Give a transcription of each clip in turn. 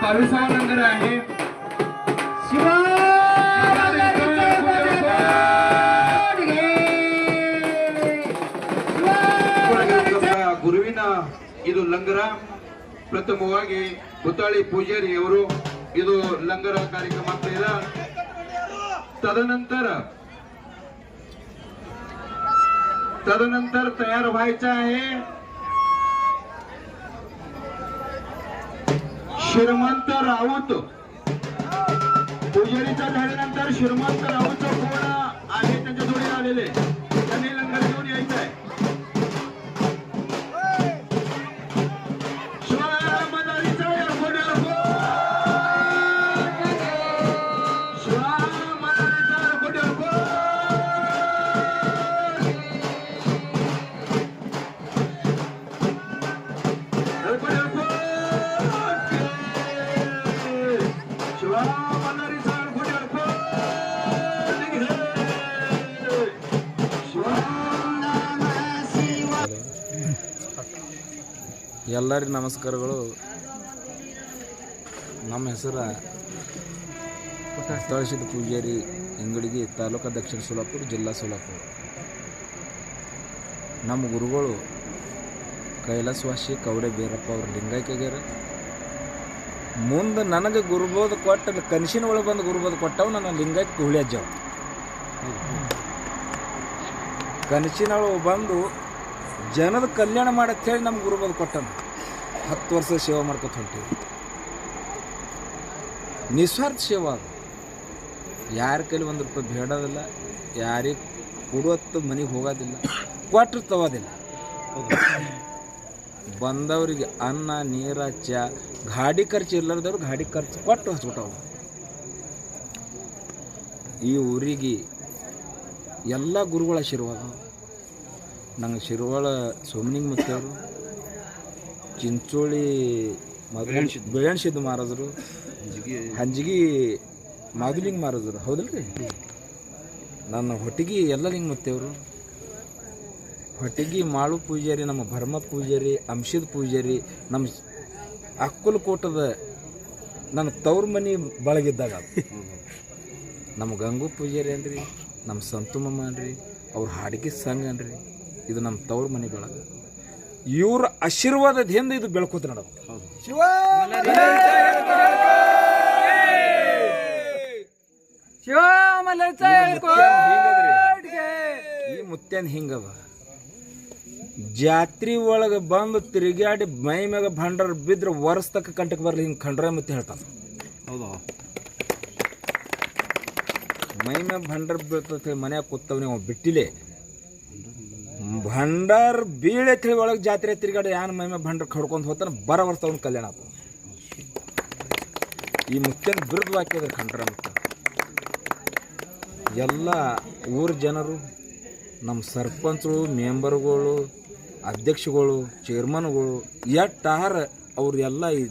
22वा लंगर आहे. ಗುರುವಿನ ಇದು ಲಂಗರ. ಪ್ರಥಮವಾಗಿ ಹುತ್ತಾಳಿ ಪೂಜಾರಿ ಅವರು ಇದು ಲಂಗರ ಕಾರ್ಯಕ್ರಮ ಆಗ್ತಾ. तदनंतर तयार व्हायचं आहे श्रीमंत राऊत. पुजारीच्या झाल्यानंतर श्रीमंत राऊत कोण आहे त्यांच्या जोडी आलेले त्यांनी लंगर घेऊन यायचं आहे. ಎಲ್ಲರಿಗೂ ನಮಸ್ಕಾರಗಳು. ನಮ್ಮ ಹೆಸರು ಹುತ್ತಾಳಿ ಪೂಜಾರಿ ಇಂಗಳಗಿ, ತಾಲೂಕು ದಕ್ಷಿಣ ಸೋಲಾಪುರ, ಜಿಲ್ಲಾ ಸೋಲಾಪುರ. ನಮ್ಮ ಗುರುಗಳು ಕೈಲಾಸವಾಸಿ ಕವಡೆ ಬೀರಪ್ಪ ಅವರು ಲಿಂಗೈಕ್ಯಾಗ್ಯಾರ. ಮುಂದೆ ನನಗೆ ಗುರುಬೋಧ ಕೊಟ್ಟ ಕನಸಿನ ಒಳಗೆ ಬಂದು ಗುರುಬೋಧ ಕೊಟ್ಟವು ನನ್ನ ಲಿಂಗೈಕ್ ಹುಳಿ ಅಜ್ಜವ. ಕನಸಿನೊಳಗೆ ಬಂದು ಜನದ ಕಲ್ಯಾಣ ಮಾಡತ್ ಹೇಳಿ ನಮ್ಮ ಗುರುಬೋಧ ಕೊಟ್ಟನು. 10 ವರ್ಷ ಸೇವೆ ಮಾಡ್ಕೊತ ಹೊಂಟೀವಿ. ನಿಸ್ವಾರ್ಥ ಸೇವೆ ಅದು. ಯಾರ ಕೈಲಿ ₹1 ಬೇಡೋದಿಲ್ಲ, ಯಾರಿಗೆ ಕೊಡುವತ್ತು ಮನೆಗೆ ಹೋಗೋದಿಲ್ಲ, ಕೊಟ್ಟರು ತಗೋದಿಲ್ಲ. ಬಂದವರಿಗೆ ಅನ್ನ, ನೀರ, ಚಾ, ಗಾಡಿ ಖರ್ಚು ಇಲ್ಲದವ್ರು ಗಾಡಿ ಖರ್ಚು ಕೊಟ್ಟು ಹಚ್ಬಿಟ್ಟವು. ಈ ಊರಿಗೆ ಎಲ್ಲ ಗುರುಗಳ ಆಶೀರ್ವಾದ. ನಂಗೆ ಶಿರ್ವಾಳ ಸೋಮನಿಂಗ್ ಮುತ್ತವರು, ಚಿಂಚೋಳಿ ಬೆಳೆಯಣ್ಣ ಸಿದ್ದು ಮಾರದ್ರು, ಹಂಜಿಗಿ ಮಾದುಲಿಂಗ್ ಮಾರದ್ರು, ಹೌದಲ್ರಿ. ನನ್ನ ಹೊಟ್ಟಿಗೆ ಎಲ್ಲ ಲಿಂಗ್ ಮುತ್ತೇವರು, ಹೊಟ್ಟಿಗೆ ಮಾಳು ಪೂಜಾರಿ, ನಮ್ಮ ಭರ್ಮ ಪೂಜಾರಿ, ಅಂಶದ ಪೂಜಾರಿ, ನಮ್ಮ ಅಕ್ಕಲಕೋಟದ ನನ್ನ ತವ್ರ ಮನೆ ಬಳಗಿದ್ದಾಗ ನಮ್ಮ ಗಂಗು ಪೂಜಾರಿ ಅನ್ರಿ, ನಮ್ಮ ಸಂತುಮಮ್ಮ ಅನ್ರಿ, ಅವ್ರ ಹಾಡಿಗೆ ಸಂಘ ಅನ್ರಿ. ಇದು ನಮ್ಮ ತವ್ರ ಮನೆ ಬೆಳಗ. ಇವ್ರ ಆಶೀರ್ವಾದದ ಹಿಂದೆ ಇದು ಬೆಳ್ಕೋತ ನಡವ. ಈ ಮುತ್ಯನ್ ಹಿಂಗವ. ಜಾತ್ರಿ ಒಳಗೆ ಬಂದು ತಿರುಗಾಡಿ ಮೈ ಮ್ಯಾಗ ಭಂಡಾರ ಬಿದ್ರೆ ವರ್ಷತಕ್ಕ ಕಂಟಕ್ಕೆ ಬರಲಿ ಹಿಂಗೆ ಖಂಡ್ರ ಮತ್ತೆ ಹೇಳ್ತಾನೆ. ಹೌದು, ಮೈ ಮ್ಯಾಗ ಭಂಡಾರ ಬೀಳ್ತದೆ. ಮನ್ಯಾಗ ಕೂತವ್ ನೀವು ಬಿಟ್ಟಿಲೆ ಭಂಡಾರ ಬೀಳೆ ತಿಳಿ ಒಳಗೆ ಜಾತ್ರೆ ತಿರುಗಾಡಿ ಯಾನ್ ಮೈ ಮ್ಯಾಗ ಭಂಡಾರ ಕಡ್ಕೊಂಡು ಹೋಗ್ತಾನೆ. ಬರೋ ವರ್ಷ ಅವ್ನ ಕಲ್ಯಾಣ ಆತ. ಈ ಮುತ್ಯನ ಬಿರುದು ಹಾಕಿದ್ರೆ ಖಂಡ್ರ ಮುತ್ತ. ಎಲ್ಲ ಊರ ಜನರು, ನಮ್ಮ ಸರ್ಪಂಚರು, ಮೆಂಬರ್ಗಳು, ಅಧ್ಯಕ್ಷಗಳು, ಚೇರ್ಮನ್ಗಳು ಎಟ್ಟಾರ ಅವ್ರು ಎಲ್ಲ ಈ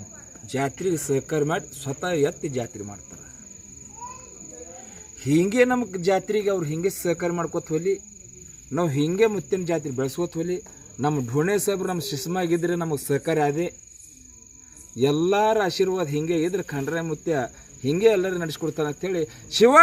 ಜಾತ್ರೆಗೆ ಸಹಕಾರ ಮಾಡಿ ಸ್ವತಃ ಎತ್ತಿ ಜಾತ್ರೆ ಮಾಡ್ತಾರೆ. ಹೀಗೆ ನಮಗೆ ಜಾತ್ರೆಗೆ ಅವ್ರು ಹಿಂಗೆ ಸಹಕಾರ ಮಾಡ್ಕೋತ ಹೋಲಿ, ನಾವು ಹಿಂಗೆ ಮುತ್ತಿನ ಜಾತ್ರೆ ಬೆಳೆಸ್ಕೋತ ಹೋಲಿ. ನಮ್ಮ ಢೋಣೆ ಸಾಹೇಬ್ರು ನಮ್ಮ ಶಿಸ್ಮಾಗಿದ್ರೆ ನಮಗೆ ಸಹಕಾರ ಅದೇ. ಎಲ್ಲರ ಆಶೀರ್ವಾದ ಹಿಂಗೆ ಇದ್ರೆ ಖಂಡ್ರೆ ಮುತ್ಯ ಹಿಂಗೆ ಎಲ್ಲರೂ ನಡೆಸ್ಕೊಡ್ತಾನೆ ಅಂತೇಳಿ ಶಿವ